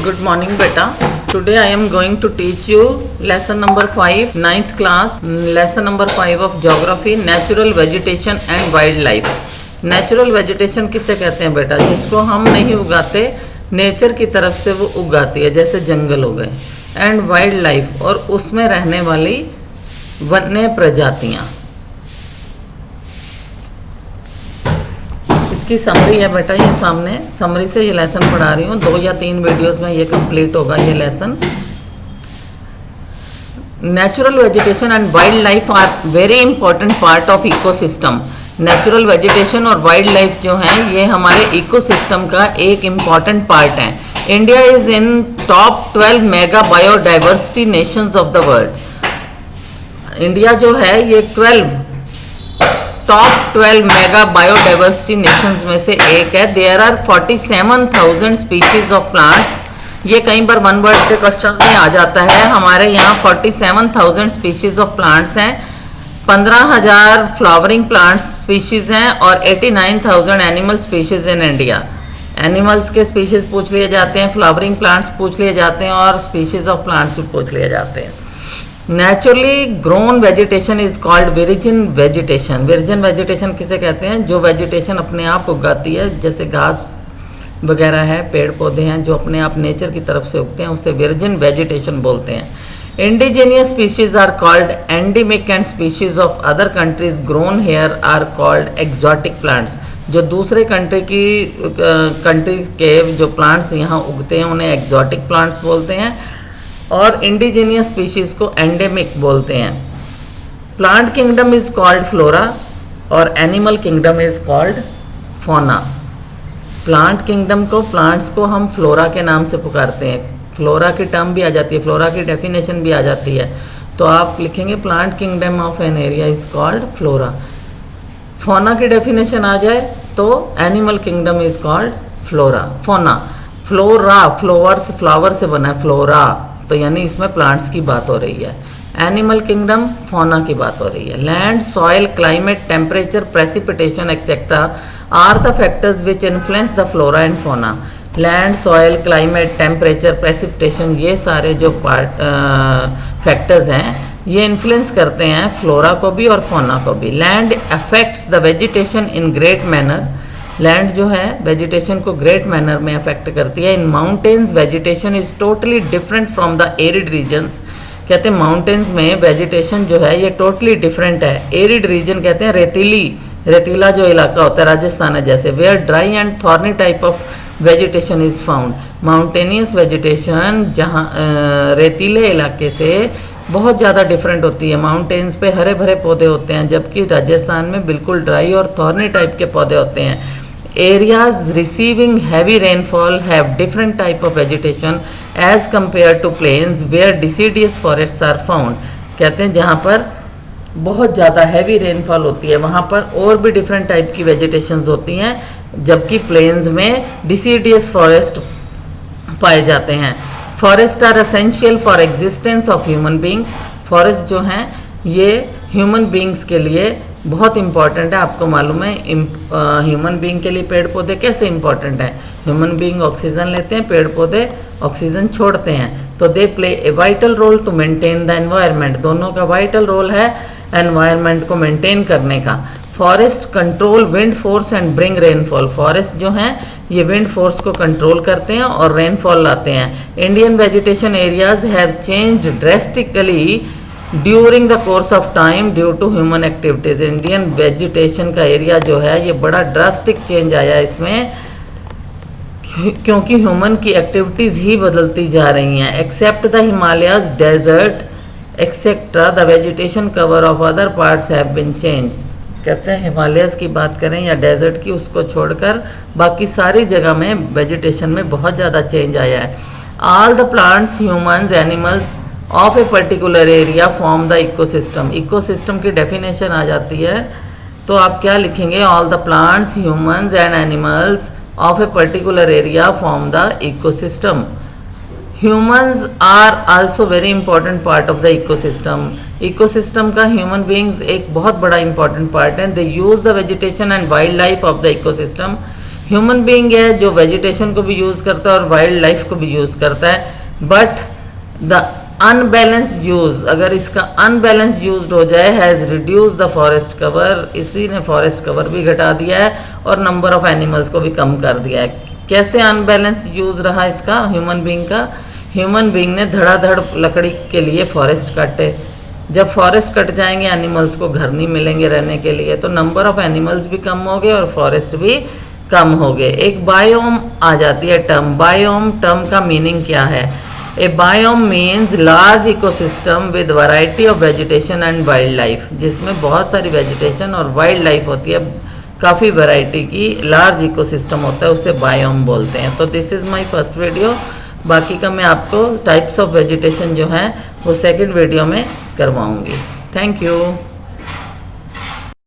Good morning, beta. Today I am going to teach you lesson number 5, ninth class, lesson number 5 of geography, natural vegetation and wildlife. Natural vegetation किसे कहते हैं बेटा? जिसको हम नहीं उगाते, नेचर की तरफ से वो उगाती है, जैसे जंगल हो गए. एंड वाइल्ड लाइफ, और उसमें रहने वाली वन्य प्रजातियाँ. इसकी समरी है बेटा, ये सामने समरी से ये लेसन पढ़ा रही हूँ. 2 या 3 वीडियोस में ये कंप्लीट होगा ये lesson. Natural vegetation and wildlife are very important part of ecosystem. Natural vegetation और वाइल्ड लाइफ जो है ये हमारे इकोसिस्टम का एक इम्पॉर्टेंट पार्ट है. India is in top 12 mega biodiversity nations of the world. India जो है ये टॉप 12 मेगा बायोडाइवर्सिटी नेशंस में से एक है. There are 47,000 species of plants. ये कई बार वन वर्ड के क्वेश्चन में आ जाता है. हमारे यहाँ 47,000 स्पीशीज ऑफ प्लांट्स हैं, 15,000 फ्लावरिंग प्लांट्स स्पीशीज हैं और 89,000 animal species in India. Animals के स्पीशीज पूछ लिए जाते हैं, फ्लावरिंग प्लांट्स पूछ लिए जाते हैं और स्पीशीज ऑफ प्लांट्स भी पूछ लिए जाते हैं. Naturally grown vegetation is called virgin vegetation. Virgin vegetation किसे कहते हैं? जो वेजिटेशन अपने आप उगाती है, जैसे घास वगैरह है, पेड़ पौधे हैं जो अपने आप नेचर की तरफ से उगते हैं, उसे विर्जिन वेजिटेशन बोलते हैं. Indigenous species are called endemic and species of other countries grown here are called exotic plants. जो दूसरे कंट्रीज के जो प्लांट्स यहाँ उगते हैं उन्हें एक्सोटिक प्लांट्स बोलते हैं और इंडिजीनियस स्पीशीज को एंडेमिक बोलते हैं. Plant kingdom is called flora और animal kingdom is called fauna. Plant kingdom को, प्लांट्स को हम फ्लोरा के नाम से पुकारते हैं. फ्लोरा की टर्म भी आ जाती है, फ्लोरा की डेफिनेशन भी आ जाती है. तो आप लिखेंगे plant kingdom of an area is called flora. Fauna की डेफिनेशन आ जाए तो animal kingdom is called flora. Fauna, flora flower से बना है, फ्लोरा तो यानी इसमें प्लांट्स की बात हो रही है. एनिमल किंगडम, फौना की बात हो रही है. Land, soil, climate, temperature, precipitation etcetera are the factors which influence the flora and fauna. Land, soil, climate, temperature, precipitation, ये सारे जो फैक्टर्स हैं ये इन्फ्लुएंस करते हैं फ्लोरा को भी और फौना को भी. Land affects the vegetation in great manner. Land जो है वेजिटेशन को ग्रेट मैनर में अफेक्ट करती है. In mountains vegetation is totally different from the arid regions. कहते हैं माउंटेन्स में वेजिटेशन जो है ये टोटली डिफरेंट है. एरिड रीजन कहते हैं रेतीला जो इलाका होता है, राजस्थान है जैसे. Where dry and thorny type of vegetation is found. Mountainous vegetation जहाँ रेतीले इलाके से बहुत ज़्यादा डिफरेंट होती है. माउंटेन्स पे हरे भरे पौधे होते हैं जबकि राजस्थान में बिल्कुल ड्राई और थॉर्नी टाइप के पौधे होते हैं. Areas receiving heavy rainfall have different type of vegetation as compared to plains where deciduous forests are found. कहते हैं जहाँ पर बहुत ज़्यादा हैवी रेनफॉल होती है वहाँ पर और भी डिफरेंट टाइप की वेजिटेशंस होती हैं जबकि प्लेन्स में डिसीडियस फॉरेस्ट पाए जाते हैं. Forest are essential for existence of human beings. Forest जो हैं ये ह्यूमन बींग्स के लिए बहुत इंपॉर्टेंट है. आपको मालूम है ह्यूमन बींग के लिए पेड़ पौधे कैसे इंपॉर्टेंट हैं. ह्यूमन बींग ऑक्सीजन लेते हैं, पेड़ पौधे ऑक्सीजन छोड़ते हैं. तो they play a vital role to maintain the environment. दोनों का वाइटल रोल है एनवायरनमेंट को मेंटेन करने का. Forest control wind force and bring rainfall. Forest जो हैं ये विंड फोर्स को कंट्रोल करते हैं और रेनफॉल लाते हैं. Indian vegetation areas have changed drastically during the course of time due to human activities. Indian vegetation का एरिया जो है ये बड़ा ड्रास्टिक चेंज आया इसमें क्योंकि ह्यूमन की एक्टिविटीज़ ही बदलती जा रही हैं. Except the Himalayas, desert etcetera the vegetation cover of other parts have been change. कहते हैं हिमालयस की बात करें या डेजर्ट की, उसको छोड़कर बाकी सारी जगह में वेजिटेशन में बहुत ज़्यादा चेंज आया है. All the plants, humans, animals of a particular area form the ecosystem. Ecosystem की डेफिनेशन आ जाती है तो आप क्या लिखेंगे? All the plants, humans and animals of a particular area form the ecosystem. Humans are also very important part of the ecosystem. Ecosystem का human beings एक बहुत बड़ा इंपॉर्टेंट पार्ट है. They use the vegetation and wildlife of the ecosystem. Human being है जो vegetation को भी use करता है और वाइल्ड लाइफ को भी यूज़ करता है, बट द अनबैलेंस यूज, अगर इसका अनबैलेंस यूज हो जाए, has reduce the forest cover, इसी ने फॉरेस्ट कवर भी घटा दिया है और नंबर ऑफ एनिमल्स को भी कम कर दिया है। कैसे अनबैलेंस यूज रहा इसका ह्यूमन बीइंग का? ह्यूमन बीइंग ने धड़ाधड़ लकड़ी के लिए फॉरेस्ट काटे, जब फॉरेस्ट कट जाएंगे एनिमल्स को घर नहीं मिलेंगे रहने के लिए, तो नंबर ऑफ एनिमल्स भी कम हो गए और फॉरेस्ट भी कम हो गए। एक बायोम आ जाती है टर्म, बायोम टर्म का मीनिंग क्या है? A biome means large ecosystem with variety of vegetation and wildlife, जिसमें बहुत सारी वेजिटेशन और वाइल्ड लाइफ होती है, काफ़ी वैरायटी की लार्ज इकोसिस्टम होता है, उसे बायोम बोलते हैं। तो this is my first video, बाकी का मैं आपको टाइप्स ऑफ वेजिटेशन जो है वो सेकंड वीडियो में करवाऊंगी। Thank you.